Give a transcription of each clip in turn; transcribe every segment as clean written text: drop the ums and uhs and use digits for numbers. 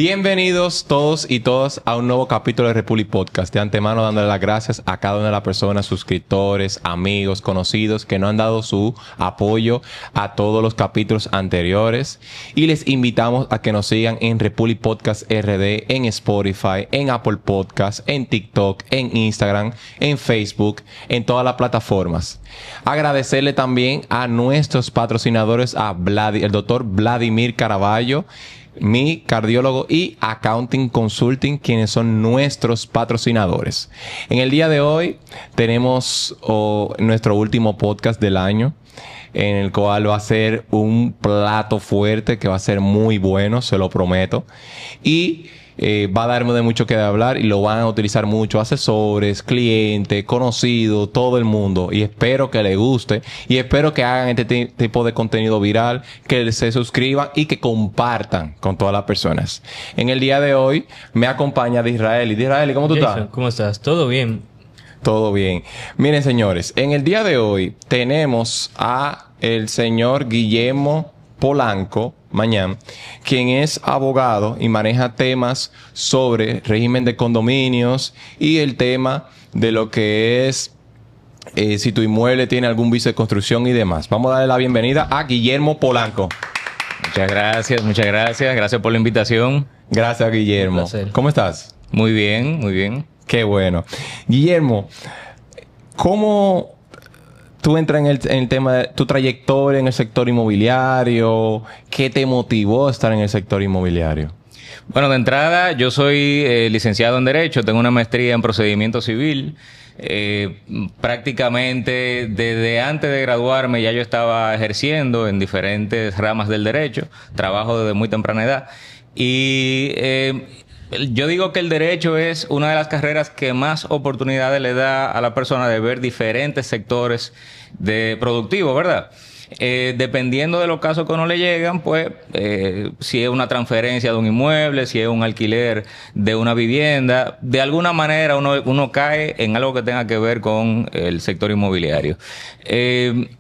Bienvenidos todos y todas a un nuevo capítulo de Republic Podcast. De antemano dándole las gracias a cada una de las personas, suscriptores, amigos, conocidos que nos han dado su apoyo a todos los capítulos anteriores. Y les invitamos a que nos sigan en Republic Podcast RD, en Spotify, en Apple Podcast, en TikTok, en Instagram, en Facebook, en todas las plataformas. Agradecerle también a nuestros patrocinadores, el doctor Vladimir Caraballo, mi cardiólogo, y Accounting Consulting, quienes son nuestros patrocinadores. En el día de hoy tenemos nuestro último podcast del año, en el cual va a ser un plato fuerte que va a ser muy bueno, se lo prometo. Y va a darme de mucho que hablar y lo van a utilizar mucho asesores, clientes, conocidos, todo el mundo. Y espero que les guste y espero que hagan este tipo de contenido viral, que se suscriban y que compartan con todas las personas. En el día de hoy me acompaña Disraeli. Disraeli, ¿cómo tú estás? ¿Cómo estás? ¿Todo bien? Todo bien. Miren, señores, en el día de hoy tenemos a el señor Guillermo Polanco Mañán, quien es abogado y maneja temas sobre régimen de condominios y el tema de lo que es si tu inmueble tiene algún vicio de construcción y demás. Vamos a darle la bienvenida a Guillermo Polanco. Muchas gracias. Gracias por la invitación. Gracias, Guillermo. ¿Cómo estás? Muy bien. Qué bueno. Guillermo, ¿cómo tú entras en el tema de tu trayectoria en el sector inmobiliario? ¿Qué te motivó a estar en el sector inmobiliario? Bueno, de entrada, yo soy licenciado en Derecho, tengo una maestría en Procedimiento Civil. Prácticamente desde antes de graduarme ya yo estaba ejerciendo en diferentes ramas del derecho, trabajo desde muy temprana edad. Y yo digo que el derecho es una de las carreras que más oportunidades le da a la persona de ver diferentes sectores de productivos, ¿verdad? Dependiendo de los casos que a uno le llegan, pues, si es una transferencia de un inmueble, si es un alquiler de una vivienda, de alguna manera uno cae en algo que tenga que ver con el sector inmobiliario.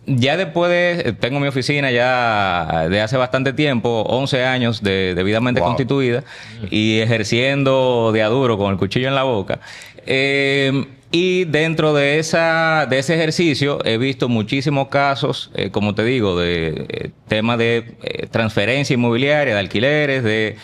Ya después tengo mi oficina ya de hace bastante tiempo, 11 años debidamente constituida y ejerciendo de a duro con el cuchillo en la boca. Y dentro de ese ejercicio he visto muchísimos casos, como te digo, de temas de transferencia inmobiliaria, de alquileres,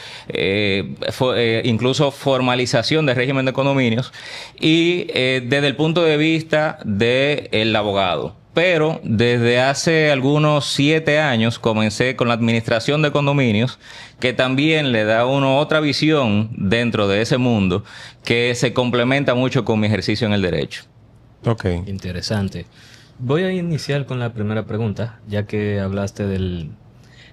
incluso formalización de régimen de condominios, y desde el punto de vista del abogado. Pero desde hace algunos 7 años comencé con la administración de condominios, que también le da a uno otra visión dentro de ese mundo que se complementa mucho con mi ejercicio en el derecho. Ok. Interesante. Voy a iniciar con la primera pregunta, ya que hablaste de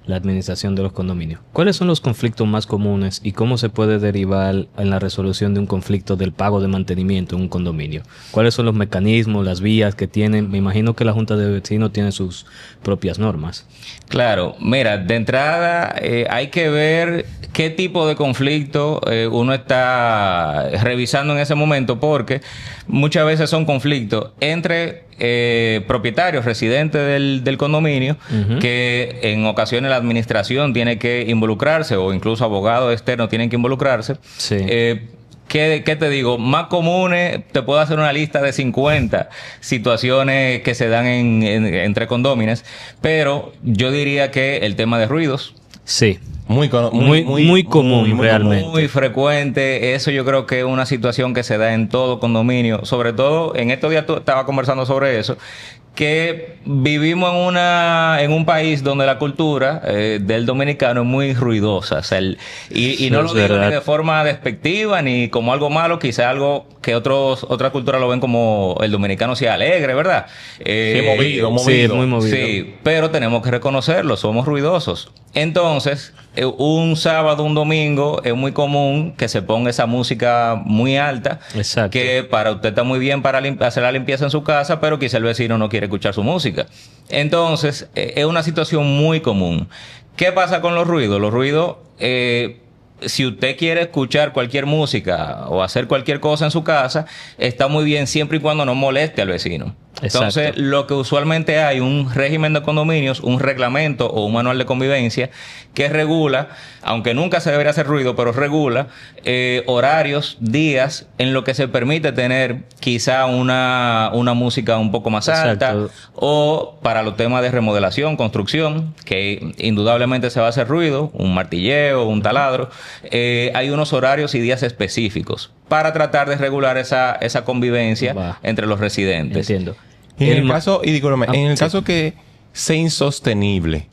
la administración de los condominios. ¿Cuáles son los conflictos más comunes y cómo se puede derivar en la resolución de un conflicto del pago de mantenimiento en un condominio? ¿Cuáles son los mecanismos, las vías que tienen? Me imagino que la Junta de Vecinos tiene sus propias normas. Claro, mira, de entrada hay que ver qué tipo de conflicto uno está revisando en ese momento, porque muchas veces son conflictos entre propietarios, residentes del condominio, que en ocasiones la administración tiene que involucrarse o incluso abogados externos tienen que involucrarse. Sí. ¿Qué te digo? Más comunes, te puedo hacer una lista de 50 situaciones que se dan entre condóminos, pero yo diría que el tema de ruidos. Sí. Muy común, realmente. Muy frecuente. Eso yo creo que es una situación que se da en todo condominio. Sobre todo, en estos días estaba conversando sobre eso, que vivimos en un país donde la cultura del dominicano es muy ruidosa. O sea, y no lo digo ni de forma despectiva ni como algo malo, quizá algo que otras culturas lo ven como el dominicano sea alegre, ¿verdad? Movido. Sí, muy movido. Sí, pero tenemos que reconocerlo, somos ruidosos. Entonces, un sábado, un domingo, es muy común que se ponga esa música muy alta. Exacto. Que para usted está muy bien para hacer la limpieza en su casa, pero quizá el vecino no quiere escuchar su música. Entonces, es una situación muy común. ¿Qué pasa con los ruidos? Los ruidos, si usted quiere escuchar cualquier música o hacer cualquier cosa en su casa, está muy bien siempre y cuando no moleste al vecino. Entonces, Exacto. lo que usualmente hay, un régimen de condominios, un reglamento o un manual de convivencia que regula, aunque nunca se debería hacer ruido, pero regula horarios, días en lo que se permite tener quizá una música un poco más alta, Exacto. o para los temas de remodelación, construcción, que indudablemente se va a hacer ruido, un martilleo, un taladro. Hay unos horarios y días específicos para tratar de regular esa convivencia Va. entre los residentes. Entiendo. Y en el ma- caso, y discúlpame, en el sí. caso que sea insostenible,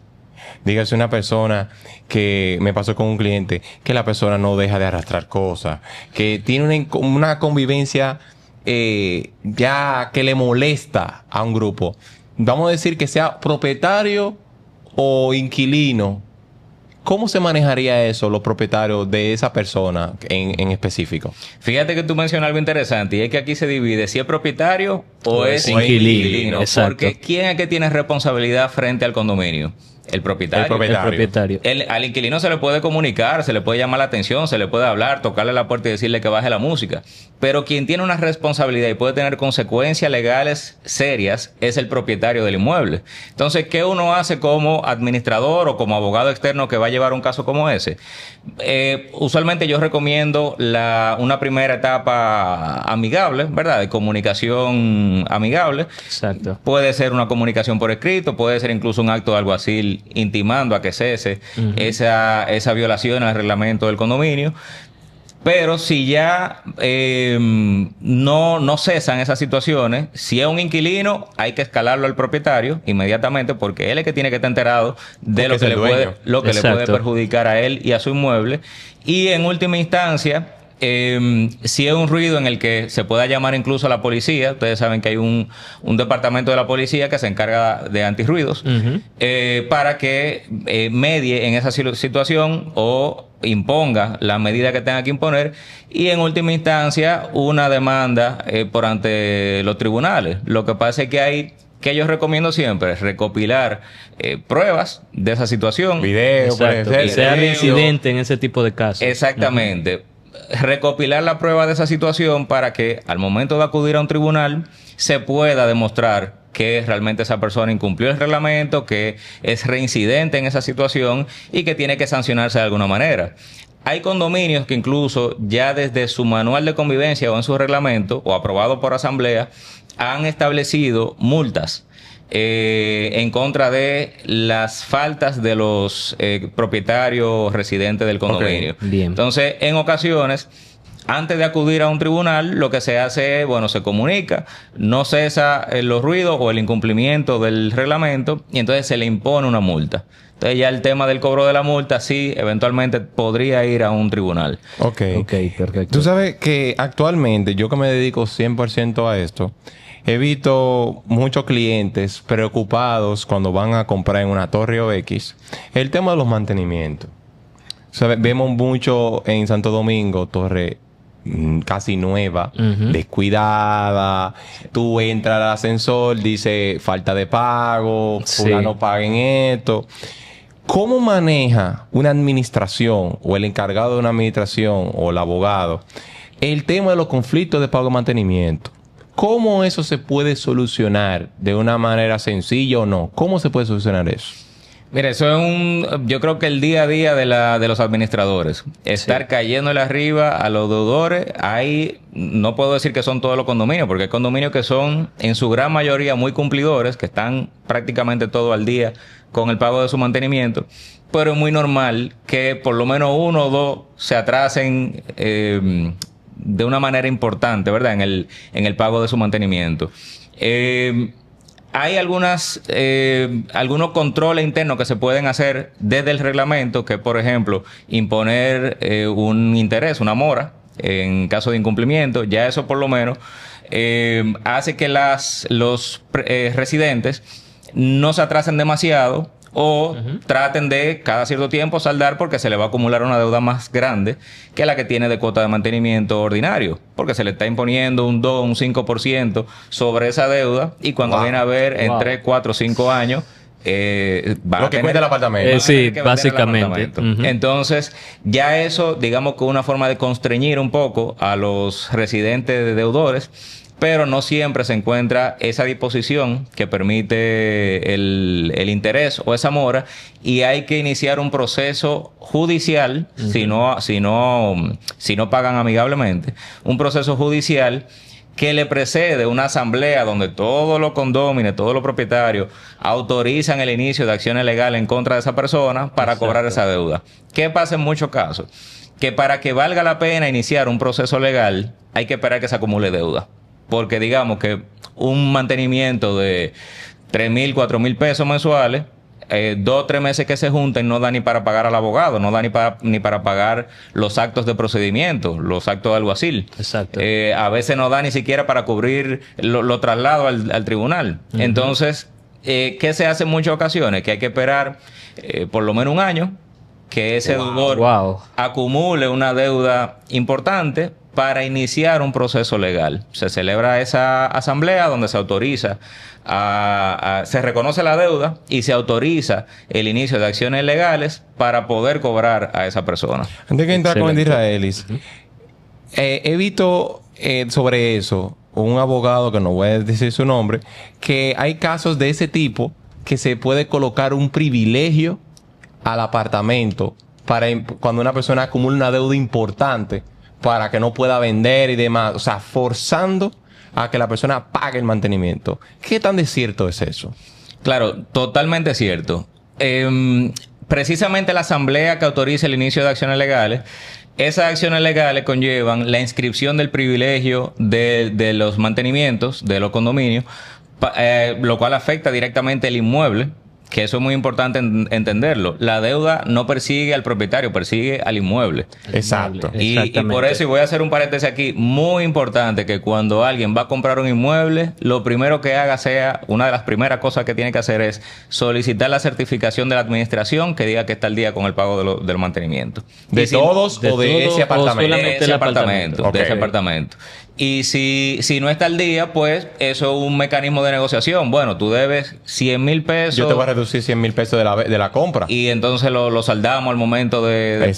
dígase una persona que me pasó con un cliente, que la persona no deja de arrastrar cosas, que tiene una convivencia ya que le molesta a un grupo. Vamos a decir que sea propietario o inquilino. ¿Cómo se manejaría eso, los propietarios de esa persona en específico? Fíjate que tú mencionas algo interesante, y es que aquí se divide si es propietario o es inquilino. inquilino. Exacto. Porque ¿quién es que tiene responsabilidad frente al condominio? El propietario. El propietario. El propietario. Al inquilino se le puede comunicar, se le puede llamar la atención, se le puede hablar, tocarle la puerta y decirle que baje la música. Pero quien tiene una responsabilidad y puede tener consecuencias legales serias es el propietario del inmueble. Entonces, ¿qué uno hace como administrador o como abogado externo que va a llevar un caso como ese? Usualmente yo recomiendo una primera etapa amigable, ¿verdad? De comunicación amigable. Exacto. Puede ser una comunicación por escrito, puede ser incluso un acto de alguacil intimando a que cese esa violación al reglamento del condominio. Pero si ya no cesan esas situaciones, si es un inquilino, hay que escalarlo al propietario inmediatamente, porque él es que tiene que estar enterado de Porque es el dueño. lo que le puede Exacto. perjudicar a él y a su inmueble. Y en última instancia, si es un ruido en el que se pueda llamar incluso a la policía, ustedes saben que hay un departamento de la policía que se encarga de antirruidos, para que medie en esa situación o imponga la medida que tenga que imponer, y en última instancia una demanda por ante los tribunales. Lo que pasa es que hay que yo recomiendo siempre es recopilar pruebas de esa situación. Video, puede Exacto. ser. Que sea video. reincidente en ese tipo de casos. Exactamente. Recopilar la prueba de esa situación para que al momento de acudir a un tribunal se pueda demostrar que realmente esa persona incumplió el reglamento, que es reincidente en esa situación y que tiene que sancionarse de alguna manera. Hay condominios que incluso ya desde su manual de convivencia o en su reglamento o aprobado por asamblea han establecido multas en contra de las faltas de los propietarios residentes del condominio. Ok, bien. Entonces, en ocasiones, antes de acudir a un tribunal, lo que se hace es, bueno, se comunica, no cesa los ruidos o el incumplimiento del reglamento, y entonces se le impone una multa. Entonces ya el tema del cobro de la multa sí, eventualmente podría ir a un tribunal. Ok. Ok, perfecto. Tú sabes que actualmente, yo que me dedico 100% a esto, he visto muchos clientes preocupados cuando van a comprar en una torre o X el tema de los mantenimientos. ¿Sabes? Vemos mucho en Santo Domingo, torre casi nueva, descuidada. Tú entras al ascensor, dice falta de pago, Sí. fulano paguen esto. ¿Cómo maneja una administración o el encargado de una administración o el abogado el tema de los conflictos de pago de mantenimiento? ¿Cómo eso se puede solucionar de una manera sencilla o no? ¿Cómo se puede solucionar eso? Mira, eso es yo creo que el día a día de los administradores. Estar cayéndole arriba a los deudores. Ahí no puedo decir que son todos los condominios, porque hay condominios que son en su gran mayoría muy cumplidores, que están prácticamente todo al día con el pago de su mantenimiento. Pero es muy normal que por lo menos uno o dos se atrasen de una manera importante, ¿verdad? En el pago de su mantenimiento. Hay algunos controles internos que se pueden hacer desde el reglamento, que por ejemplo, imponer un interés, una mora, en caso de incumplimiento. Ya eso por lo menos hace que los residentes no se atrasen demasiado o traten de cada cierto tiempo saldar, porque se le va a acumular una deuda más grande que la que tiene de cuota de mantenimiento ordinario, porque se le está imponiendo un 2, un 5% sobre esa deuda, y cuando viene a ver en 3, 4, 5 años va Lo a que tener- cuesta el apartamento. va a Sí, tener que vender el básicamente. apartamento. Entonces, ya eso, digamos que una forma de constreñir un poco a los residentes de deudores pero no siempre se encuentra esa disposición que permite el interés o esa mora, y hay que iniciar un proceso judicial, si no pagan amigablemente, un proceso judicial que le precede una asamblea donde todos los condóminos, todos los propietarios autorizan el inicio de acciones legales en contra de esa persona para cobrar esa deuda. ¿Qué pasa en muchos casos? Que para que valga la pena iniciar un proceso legal, hay que esperar que se acumule deuda. Porque digamos que un mantenimiento de 3,000, 4,000 pesos mensuales, 2 o 3 meses que se junten, no da ni para pagar al abogado, no da ni para pagar los actos de procedimiento, los actos de alguacil. Exacto. A veces no da ni siquiera para cubrir lo traslado al tribunal. Entonces, ¿qué se hace en muchas ocasiones? Que hay que esperar por lo menos un año que ese deudor acumule una deuda importante para iniciar un proceso legal. Se celebra esa asamblea donde se autoriza, se reconoce la deuda y se autoriza el inicio de acciones legales para poder cobrar a esa persona. Antes que entrar con el de Israelis, he visto sobre eso un abogado, que no voy a decir su nombre, que hay casos de ese tipo que se puede colocar un privilegio al apartamento para cuando una persona acumula una deuda importante para que no pueda vender y demás. O sea, forzando a que la persona pague el mantenimiento. ¿Qué tan de cierto es eso? Claro, totalmente cierto. Precisamente la asamblea que autoriza el inicio de acciones legales, esas acciones legales conllevan la inscripción del privilegio de los mantenimientos, de los condominios, lo cual afecta directamente el inmueble. Que eso es muy importante entenderlo. La deuda no persigue al propietario, persigue al inmueble. Exacto. Y por eso, y voy a hacer un paréntesis aquí, muy importante que cuando alguien va a comprar un inmueble, lo primero que haga sea, una de las primeras cosas que tiene que hacer es solicitar la certificación de la administración que diga que está al día con el pago del mantenimiento. ¿De todos o de ese apartamento? De ese apartamento. Okay. De ese apartamento. Y si no está al día, pues eso es un mecanismo de negociación. Bueno, tú debes 100,000 pesos. Yo te voy a reducir 100,000 pesos de la compra. Y entonces lo saldamos al momento de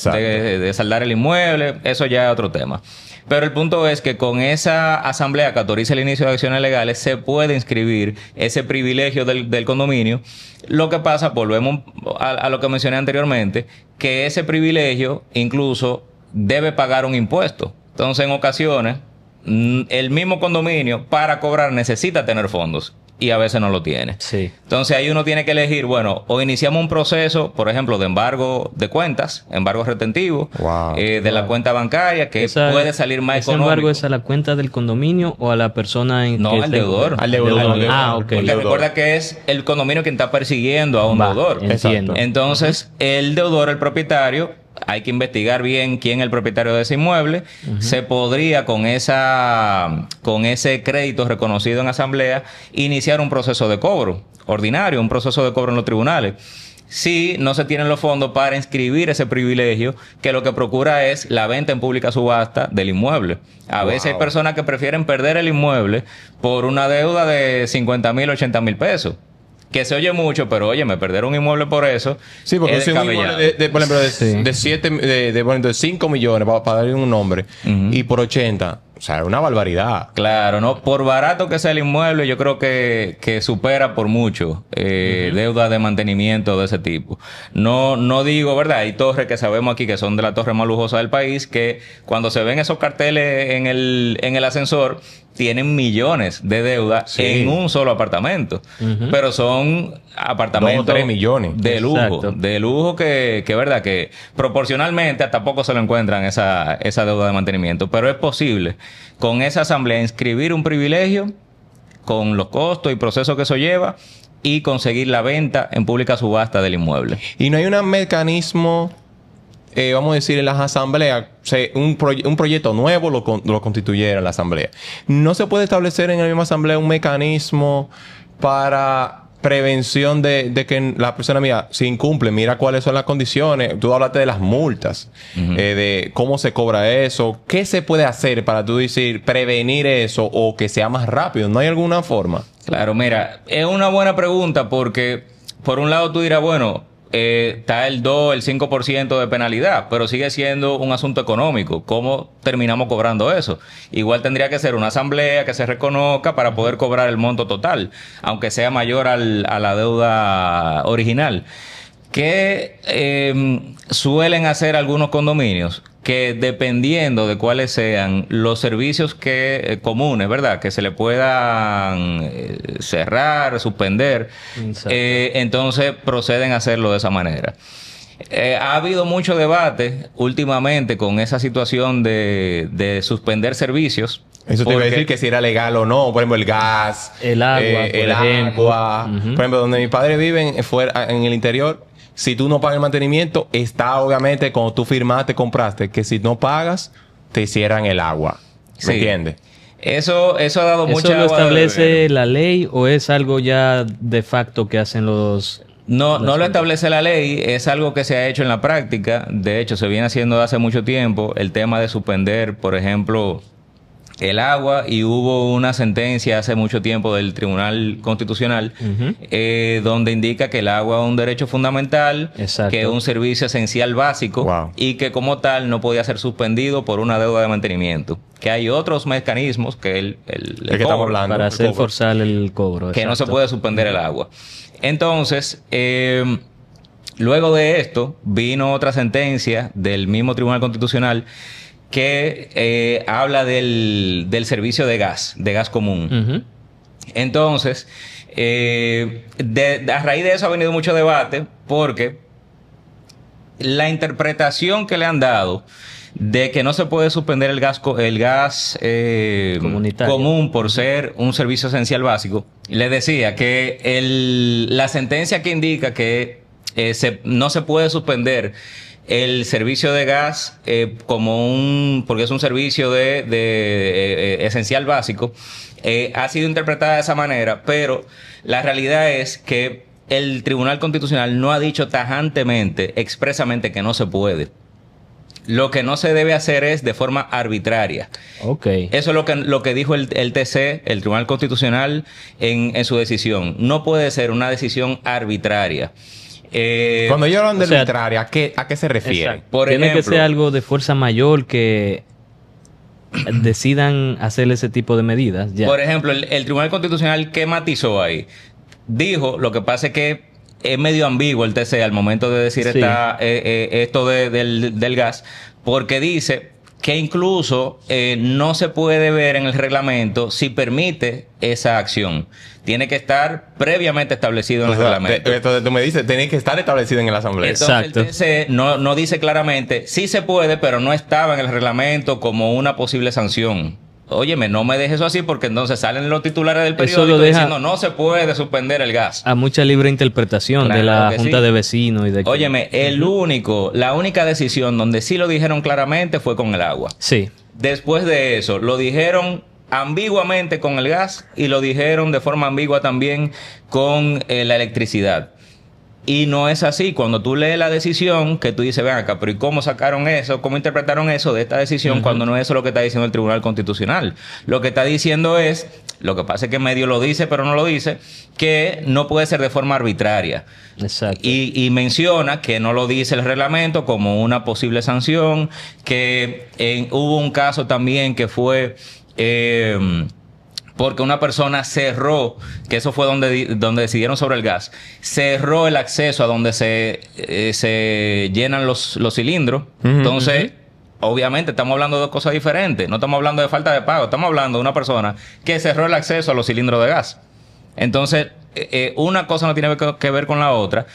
saldar el inmueble. Eso ya es otro tema. Pero el punto es que con esa asamblea que autoriza el inicio de acciones legales se puede inscribir ese privilegio del condominio. Lo que pasa, volvemos a lo que mencioné anteriormente, que ese privilegio incluso debe pagar un impuesto. Entonces, en ocasiones, el mismo condominio para cobrar necesita tener fondos y a veces no lo tiene. Sí. Entonces ahí uno tiene que elegir, bueno, o iniciamos un proceso, por ejemplo, de embargo de cuentas, embargo retentivo, de la cuenta bancaria, que puede salir más económico. ¿Ese embargo es a la cuenta del condominio o a la persona en No, al deudor. Al deudor. Ah, ok. Porque recuerda que es el condominio quien está persiguiendo a un deudor. Entiendo. Entonces, el deudor, el propietario, hay que investigar bien quién es el propietario de ese inmueble. Se podría, con ese crédito reconocido en asamblea, iniciar un proceso de cobro ordinario, un proceso de cobro en los tribunales. Si no se tienen los fondos para inscribir ese privilegio, que lo que procura es la venta en pública subasta del inmueble. A veces hay personas que prefieren perder el inmueble por una deuda de 50,000, 80,000 pesos. Que se oye mucho, pero oye, me perder un inmueble por eso. Sí, porque es un inmueble por ejemplo, de 5 millones, para darle un nombre, y por 80. O sea, es una barbaridad. Claro, ¿no? Por barato que sea el inmueble, yo creo que supera por mucho deuda de mantenimiento de ese tipo. No digo, ¿verdad? Hay torres que sabemos aquí que son de las torres más lujosas del país, que cuando se ven esos carteles en el ascensor, tienen millones de deuda en un solo apartamento. Pero son apartamentos 2 o 3 millones. de lujo que verdad que proporcionalmente hasta poco se lo encuentran esa deuda de mantenimiento. Pero es posible con esa asamblea inscribir un privilegio con los costos y procesos que eso lleva y conseguir la venta en pública subasta del inmueble. Y no hay un mecanismo, vamos a decir, en las asambleas, un proyecto nuevo lo constituyera en la asamblea. ¿No se puede establecer en la misma asamblea un mecanismo para prevención de que la persona, mira, si incumple, mira cuáles son las condiciones? Tú hablaste de las multas, de cómo se cobra eso. ¿Qué se puede hacer para tú decir, prevenir eso o que sea más rápido? ¿No hay alguna forma? Claro, mira, es una buena pregunta porque por un lado tú dirás, bueno, está el 2, el 5% de penalidad, pero sigue siendo un asunto económico. ¿Cómo terminamos cobrando eso? Igual tendría que ser una asamblea que se reconozca para poder cobrar el monto total, aunque sea mayor a la deuda original. ¿Qué suelen hacer algunos condominios? Que dependiendo de cuáles sean los servicios que comunes, ¿verdad? Que se le puedan cerrar, suspender, entonces proceden a hacerlo de esa manera. Ha habido mucho debate últimamente con esa situación de suspender servicios. Eso te iba a decir que si era legal o no. Por ejemplo, el gas, el agua, por ejemplo. Por ejemplo, donde mis padres viven, fuera en el interior, si tú no pagas el mantenimiento, está obviamente cuando tú firmaste, compraste, que si no pagas, te cierran el agua. ¿Me entiendes? Eso ha dado mucha agua. ¿Eso lo de establece beber. la ley o es algo ya de facto que hacen los... No lo establece la ley, es algo que se ha hecho en la práctica. De hecho, se viene haciendo hace mucho tiempo el tema de suspender, por ejemplo, el agua, y hubo una sentencia hace mucho tiempo del Tribunal Constitucional donde indica que el agua es un derecho fundamental, Exacto. que es un servicio esencial básico y que como tal no podía ser suspendido por una deuda de mantenimiento. Que hay otros mecanismos que el que estamos hablando, para hacer forzar el cobro. Que no se puede suspender el agua. Entonces, luego de esto, vino otra sentencia del mismo Tribunal Constitucional que habla del servicio de gas común. Entonces, a raíz de eso ha venido mucho debate porque la interpretación que le han dado de que no se puede suspender el gas común por ser un servicio esencial básico, le decía que la sentencia que indica que no se puede suspender el servicio de gas porque es un servicio de esencial básico, ha sido interpretada de esa manera, pero la realidad es que el Tribunal Constitucional no ha dicho tajantemente, expresamente, que no se puede. Lo que no se debe hacer es de forma arbitraria. Okay. Eso es lo que dijo el TC, el Tribunal Constitucional, en su decisión. No puede ser una decisión arbitraria. Cuando ellos hablan de arbitraria, ¿a qué se refiere? Tiene que ser algo de fuerza mayor que decidan hacer ese tipo de medidas. Ya. Por ejemplo, el Tribunal Constitucional, ¿qué matizó ahí? Dijo, lo que pasa es que es medio ambiguo el TC al momento de decir esto del gas, porque dice que incluso no se puede ver en el reglamento si permite esa acción. Tiene que estar previamente establecido en el reglamento. Entonces tú me dices, tiene que estar establecido en la asamblea. Entonces el TC no dice claramente, sí se puede, pero no estaba en el reglamento como una posible sanción. Óyeme, no me dejes eso así porque entonces salen los titulares del periódico diciendo no se puede suspender el gas. A mucha libre interpretación de la Junta de Vecinos y de... Óyeme, la única decisión donde sí lo dijeron claramente fue con el agua. Sí. Después de eso, lo dijeron ambiguamente con el gas y lo dijeron de forma ambigua también con la electricidad. Y no es así. Cuando tú lees la decisión, que tú dices, ven acá, pero ¿y cómo sacaron eso? ¿Cómo interpretaron eso de esta decisión cuando no es eso lo que está diciendo el Tribunal Constitucional? Lo que está diciendo es, lo que pasa es que medio lo dice, pero no lo dice, que no puede ser de forma arbitraria. Exacto. Y menciona que no lo dice el reglamento como una posible sanción, que hubo un caso también que fue... porque una persona cerró, que eso fue donde decidieron sobre el gas, cerró el acceso a donde se llenan los cilindros. Entonces, obviamente estamos hablando de dos cosas diferentes. No estamos hablando de falta de pago, estamos hablando de una persona que cerró el acceso a los cilindros de gas. Entonces, una cosa no tiene que ver con la otra.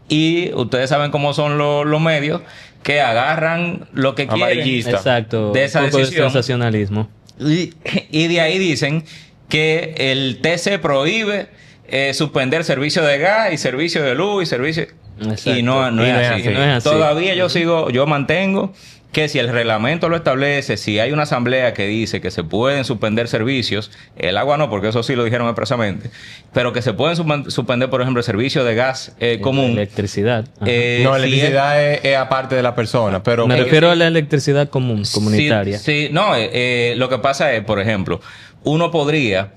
Y ustedes saben cómo son los medios, que agarran lo que quieren. Exacto. De esa poco decisión. De sensacionalismo. Y de ahí dicen que el TC prohíbe suspender servicio de gas y servicio de luz y servicio... Exacto. Y no es así. No es así. Todavía yo mantengo que si el reglamento lo establece, si hay una asamblea que dice que se pueden suspender servicios, el agua no, porque eso sí lo dijeron expresamente, pero que se pueden suspender, por ejemplo, el servicio de gas común. Electricidad. No, electricidad es aparte de la persona, pero... Me refiero a la electricidad común, comunitaria. Sí, no, lo que pasa es, por ejemplo, uno podría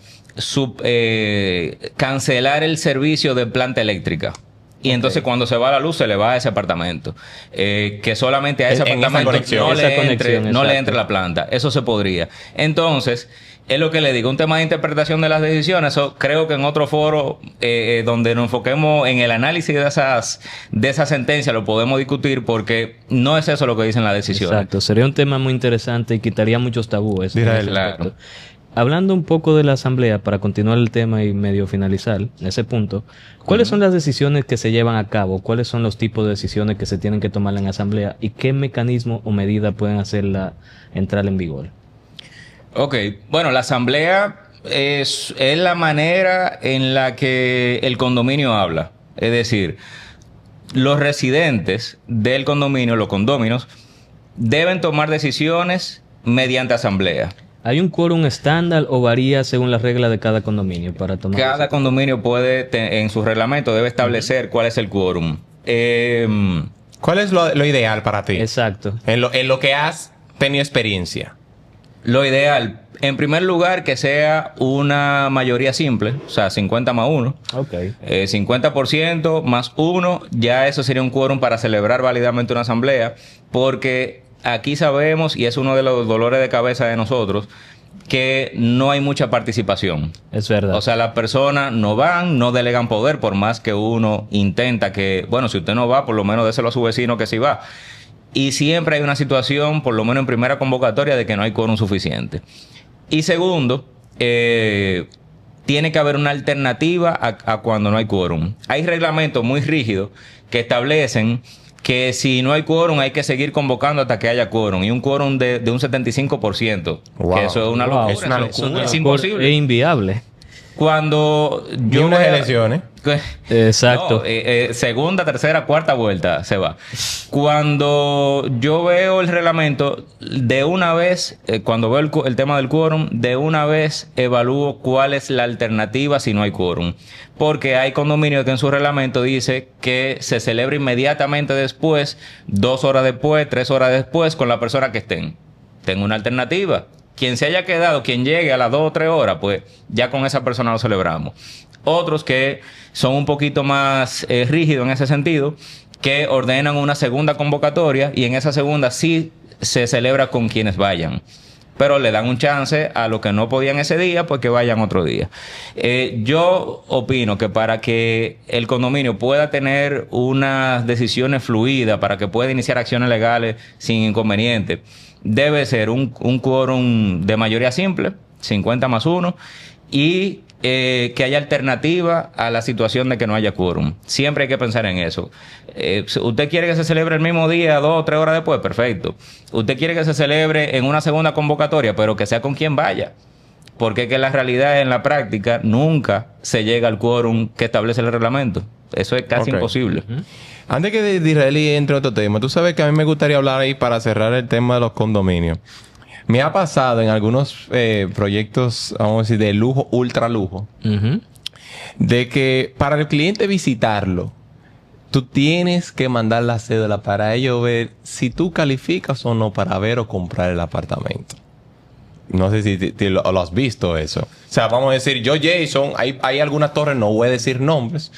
cancelar el servicio de planta eléctrica Y entonces cuando se va la luz se le va a ese apartamento. Que solamente a ese En esa apartamento conexión. no le Exacto. entre la planta. Eso se podría. Entonces, es lo que le digo, un tema de interpretación de las decisiones. Eso creo que en otro foro donde nos enfoquemos en el análisis de esas sentencias lo podemos discutir, porque no es eso lo que dicen las decisiones. Exacto, sería un tema muy interesante y quitaría muchos tabúes. Mira, en ese claro. aspecto. Hablando un poco de la asamblea, para continuar el tema y medio finalizar en ese punto, ¿cuáles son las decisiones que se llevan a cabo? ¿Cuáles son los tipos de decisiones que se tienen que tomar en la asamblea? ¿Y qué mecanismo o medida pueden hacerla entrar en vigor? Ok, bueno, la asamblea es la manera en la que el condominio habla. Es decir, los residentes del condominio, los condóminos, deben tomar decisiones mediante asamblea. ¿Hay un quórum estándar o varía según las reglas de cada condominio para tomar Cada condominio puede, en su reglamento, debe establecer cuál es el quórum. ¿Cuál es lo ideal para ti? Exacto. En lo que has tenido experiencia. Lo ideal, en primer lugar, que sea una mayoría simple, o sea, 50 más 1. Ok. 50% más 1, ya eso sería un quórum para celebrar válidamente una asamblea, porque aquí sabemos, y es uno de los dolores de cabeza de nosotros, que no hay mucha participación. Es verdad. O sea, las personas no van, no delegan poder, por más que uno intenta que, bueno, si usted no va, por lo menos déselo a su vecino que sí va. Y siempre hay una situación, por lo menos en primera convocatoria, de que no hay quórum suficiente. Y segundo, tiene que haber una alternativa a cuando no hay quórum. Hay reglamentos muy rígidos que establecen que si no hay quórum hay que seguir convocando hasta que haya quórum. Y un quórum de un 75%. Wow. Que eso es una Wow. locura. Es una Eso locura. es imposible. Es inviable. Cuando Y yo unas voy a- elecciones. Exacto. No, segunda, tercera, cuarta vuelta se va. Cuando yo veo el reglamento, de una vez, cuando veo el tema del quórum, de una vez evalúo cuál es la alternativa si no hay quórum. Porque hay condominios que en su reglamento dice que se celebra inmediatamente después, 2 horas después, 3 horas después, con la persona que estén. Tengo una alternativa. Quien se haya quedado, quien llegue a las 2 o 3 horas, pues ya con esa persona lo celebramos. Otros que son un poquito más rígidos en ese sentido, que ordenan una segunda convocatoria y en esa segunda sí se celebra con quienes vayan. Pero le dan un chance a los que no podían ese día, pues que vayan otro día. Yo opino que para que el condominio pueda tener unas decisiones fluidas, para que pueda iniciar acciones legales sin inconveniente, debe ser un quórum de mayoría simple, 50 más 1, y que haya alternativa a la situación de que no haya quórum. Siempre hay que pensar en eso. ¿Usted quiere que se celebre el mismo día, 2 o 3 horas después? Perfecto. ¿Usted quiere que se celebre en una segunda convocatoria, pero que sea con quien vaya? Porque es que la realidad en la práctica nunca se llega al quórum que establece el reglamento. Eso es casi Ok. imposible. Antes que de Israelí entre otro tema, tú sabes que a mí me gustaría hablar ahí para cerrar el tema de los condominios. Me ha pasado en algunos proyectos, vamos a decir, de lujo, ultra lujo, Ujú. de que para el cliente visitarlo, tú tienes que mandar la cédula para ellos ver si tú calificas o no para ver o comprar el apartamento. No sé si lo has visto eso. O sea, vamos a decir, yo Jason, hay algunas torres, no voy a decir nombres.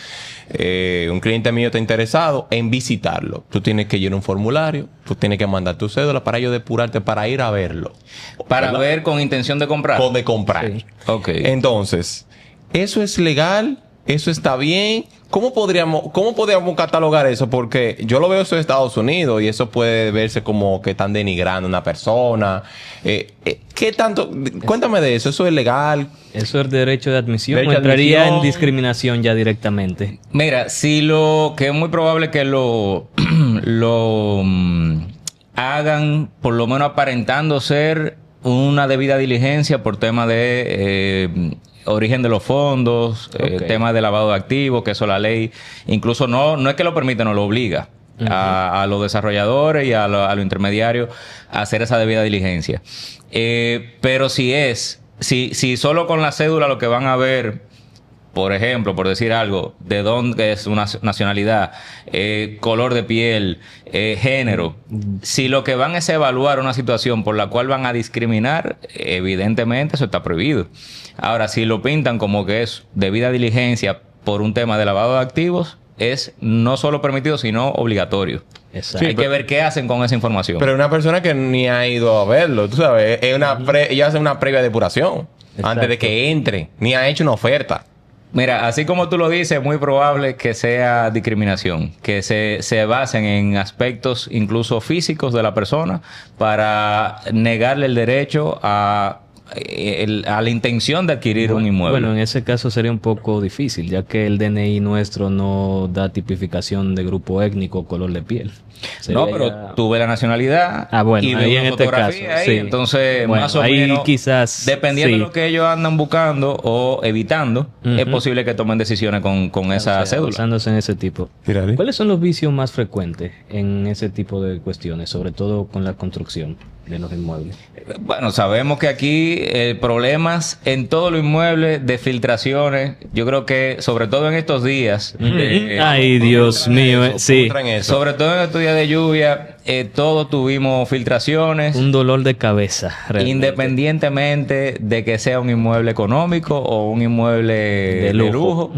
Un cliente mío está interesado en visitarlo. Tú tienes que llenar un formulario, tú tienes que mandar tu cédula para ellos depurarte para ir a verlo. Para ¿Verdad? ver con intención de comprar. O de comprar. Sí. Ok. Entonces, ¿eso es legal? ¿Eso está bien? ¿Cómo podríamos catalogar eso? Porque yo lo veo eso en Estados Unidos y eso puede verse como que están denigrando a una persona. ¿Qué tanto? Cuéntame de eso. ¿Eso es legal? Eso es derecho de admisión. Derecho ¿O de entraría admisión. en discriminación ya directamente? Mira, si que es muy probable que lo hagan, por lo menos aparentando ser una debida diligencia por tema de origen de los fondos, Ok. tema de lavado de activos, que eso la ley incluso no es que lo permite, no lo obliga a los desarrolladores y a los intermediarios a hacer esa debida diligencia. Pero si solo con la cédula lo que van a ver, por ejemplo, por decir algo, de dónde es una nacionalidad, color de piel, género. Si lo que van es evaluar una situación por la cual van a discriminar, evidentemente eso está prohibido. Ahora, si lo pintan como que es debida diligencia por un tema de lavado de activos, es no solo permitido, sino obligatorio. Exacto. Hay que ver qué hacen con esa información. Pero una persona que ni ha ido a verlo, tú sabes, es ella hace una previa depuración antes de que entre, ni ha hecho una oferta. Mira, así como tú lo dices, es muy probable que sea discriminación, que se basen en aspectos incluso físicos de la persona para negarle el derecho a la intención de adquirir un inmueble. Bueno, en ese caso sería un poco difícil, ya que el DNI nuestro no da tipificación de grupo étnico o color de piel. No, pero tuve la nacionalidad bueno, y ahí veo en una este fotografía caso, ahí. sí. Entonces, Bueno, más o ahí menos, quizás, dependiendo sí. de lo que ellos andan buscando o evitando, es posible que tomen decisiones con esa cédula. Basándose en ese tipo. Tírale. ¿Cuáles son los vicios más frecuentes en ese tipo de cuestiones, sobre todo con la construcción de los inmuebles? Bueno, sabemos que aquí problemas en todos los inmuebles de filtraciones, yo creo que sobre todo en estos días, Ay, Dios mío, sí. sobre todo en estos días de lluvia, todos tuvimos filtraciones. Un dolor de cabeza, realmente. Independientemente de que sea un inmueble económico o un inmueble de lujo,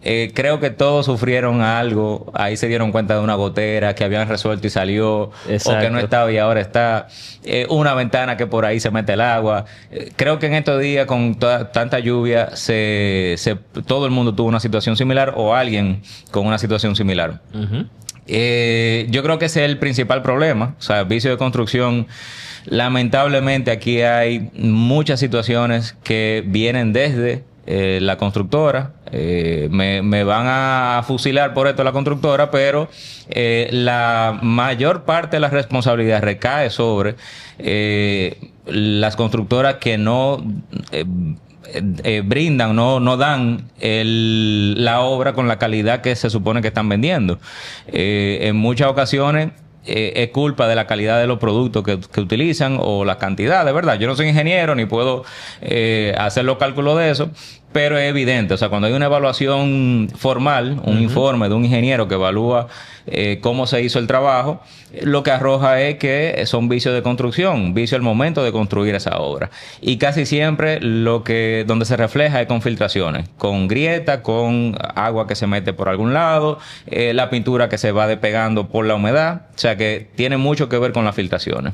creo que todos sufrieron algo. Ahí se dieron cuenta de una gotera que habían resuelto y salió, Exacto. o que no estaba y ahora está. Una ventana que por ahí se mete el agua. Creo que en estos días, con tanta lluvia, todo el mundo tuvo una situación similar o alguien con una situación similar. Yo creo que ese es el principal problema. O sea, vicio de construcción. Lamentablemente aquí hay muchas situaciones que vienen desde la constructora. Me van a fusilar por esto la constructora, pero la mayor parte de la responsabilidad recae sobre las constructoras que no brindan, no dan la obra con la calidad que se supone que están vendiendo. En muchas ocasiones es culpa de la calidad de los productos que utilizan o la cantidad, de verdad. Yo no soy ingeniero ni puedo hacer los cálculos de eso, pero es evidente. O sea, cuando hay una evaluación formal, un informe de un ingeniero que evalúa cómo se hizo el trabajo, lo que arroja es que son vicios de construcción, vicio al momento de construir esa obra. Y casi siempre donde se refleja es con filtraciones, con grietas, con agua que se mete por algún lado, la pintura que se va despegando por la humedad. O sea que tiene mucho que ver con las filtraciones.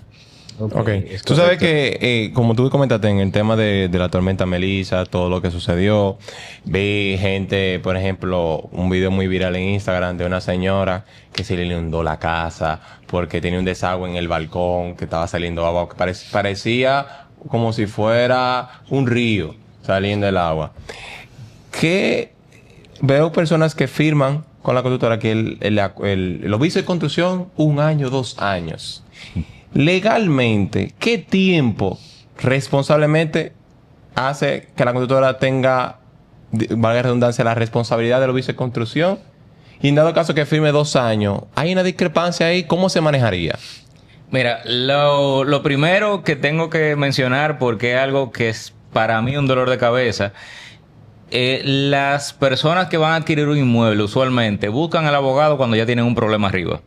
Ok. Tú sabes que, como tú comentaste en el tema de la tormenta Melissa, todo lo que sucedió, vi gente, por ejemplo, un video muy viral en Instagram de una señora que se le inundó la casa porque tenía un desagüe en el balcón, que estaba saliendo agua, que parecía como si fuera un río saliendo el agua. Que veo personas que firman con la constructora que los vicios de construcción, 1 año, 2 años. Legalmente, ¿qué tiempo responsablemente hace que la constructora tenga, valga la redundancia, la responsabilidad de los vicios de construcción? Y en dado caso que firme 2 años, ¿hay una discrepancia ahí? ¿Cómo se manejaría? Mira, lo primero que tengo que mencionar, porque es algo que es para mí un dolor de cabeza, las personas que van a adquirir un inmueble usualmente buscan al abogado cuando ya tienen un problema arriba.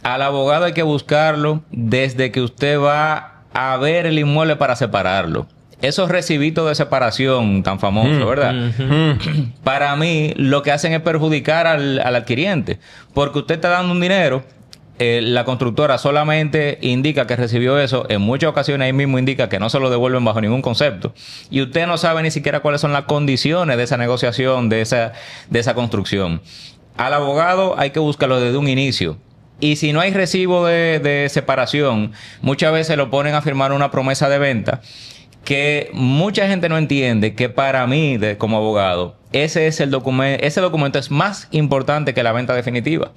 Al abogado hay que buscarlo desde que usted va a ver el inmueble para separarlo. Esos recibitos de separación tan famosos, ¿verdad? Para mí, lo que hacen es perjudicar al adquiriente. Porque usted está dando un dinero, la constructora solamente indica que recibió eso. En muchas ocasiones ahí mismo indica que no se lo devuelven bajo ningún concepto. Y usted no sabe ni siquiera cuáles son las condiciones de esa negociación, de esa construcción. Al abogado hay que buscarlo desde un inicio. Y si no hay recibo de separación, muchas veces lo ponen a firmar una promesa de venta que mucha gente no entiende que para mí, como abogado, ese documento es más importante que la venta definitiva.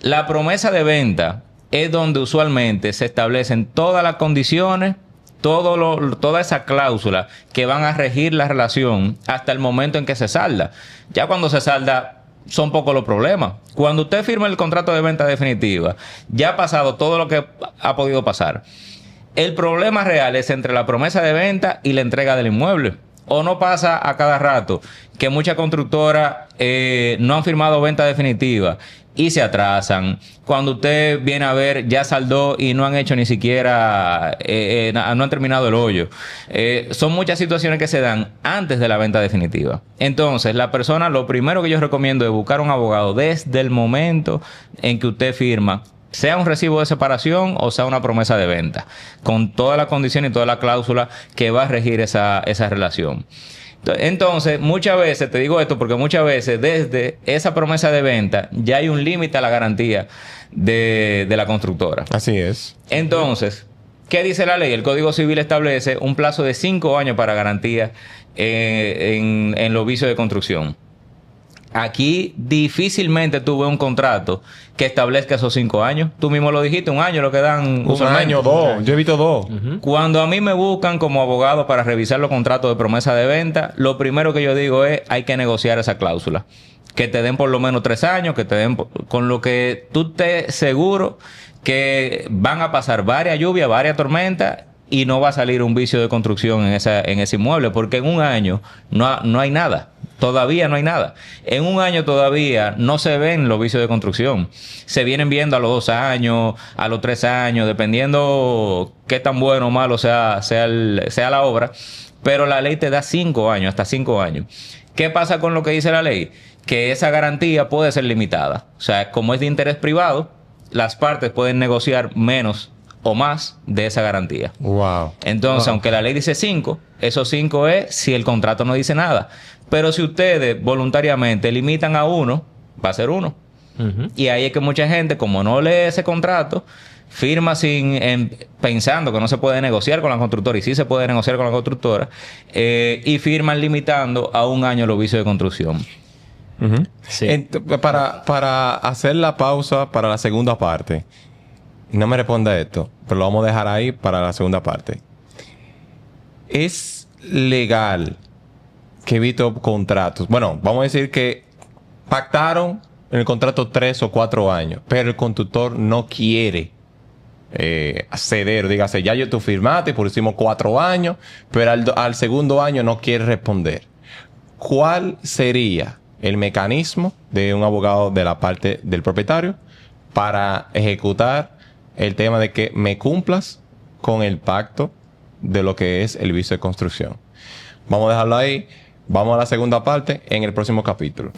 La promesa de venta es donde usualmente se establecen todas las condiciones, toda esa cláusula que van a regir la relación hasta el momento en que se salda. Ya cuando se salda, son pocos los problemas. Cuando usted firma el contrato de venta definitiva, ya ha pasado todo lo que ha podido pasar. El problema real es entre la promesa de venta y la entrega del inmueble. O no pasa a cada rato que muchas constructoras no han firmado venta definitiva y se atrasan. Cuando usted viene a ver, ya saldó y no han hecho ni siquiera, no han terminado el hoyo. Son muchas situaciones que se dan antes de la venta definitiva. Entonces, la persona, lo primero que yo recomiendo es buscar un abogado desde el momento en que usted firma, sea un recibo de separación o sea una promesa de venta, con todas las condiciones y toda la cláusula que va a regir esa relación. Entonces, muchas veces, te digo esto porque muchas veces desde esa promesa de venta ya hay un límite a la garantía de la constructora. Así es. Entonces, ¿qué dice la ley? El Código Civil establece un plazo de 5 años para garantía en los vicios de construcción. Aquí difícilmente tuve un contrato que establezca esos 5 años. Tú mismo lo dijiste, 1 año lo que dan. Un año, 2. Yo he visto 2. Cuando a mí me buscan como abogado para revisar los contratos de promesa de venta, lo primero que yo digo es, hay que negociar esa cláusula. Que te den por lo menos 3 años, que te den con lo que tú estés seguro que van a pasar varias lluvias, varias tormentas y no va a salir un vicio de construcción en ese inmueble, porque en 1 año no hay nada. Todavía no hay nada. En 1 año todavía no se ven los vicios de construcción. Se vienen viendo a los 2 años, a los 3 años, dependiendo qué tan bueno o malo sea la obra. Pero la ley te da 5 años, hasta 5 años. ¿Qué pasa con lo que dice la ley? Que esa garantía puede ser limitada. O sea, como es de interés privado, las partes pueden negociar menos o más de esa garantía. Wow. Entonces, aunque la ley dice 5, esos 5 es si el contrato no dice nada. Pero si ustedes voluntariamente limitan a 1, va a ser 1. Y ahí es que mucha gente, como no lee ese contrato, firma pensando que no se puede negociar con la constructora, y sí se puede negociar con la constructora, y firman limitando a 1 año los vicios de construcción. Sí. Para hacer la pausa para la segunda parte, no me responda esto, pero lo vamos a dejar ahí para la segunda parte. ¿Es legal que he visto contratos? Bueno, vamos a decir que pactaron en el contrato 3 o 4 años, pero el constructor no quiere ceder. Dígase, ya tú firmaste, pusimos 4 años, pero al segundo año no quiere responder. ¿Cuál sería el mecanismo de un abogado de la parte del propietario para ejecutar el tema de que me cumplas con el pacto de lo que es el vicio de construcción? Vamos a dejarlo ahí. Vamos a la segunda parte en el próximo capítulo.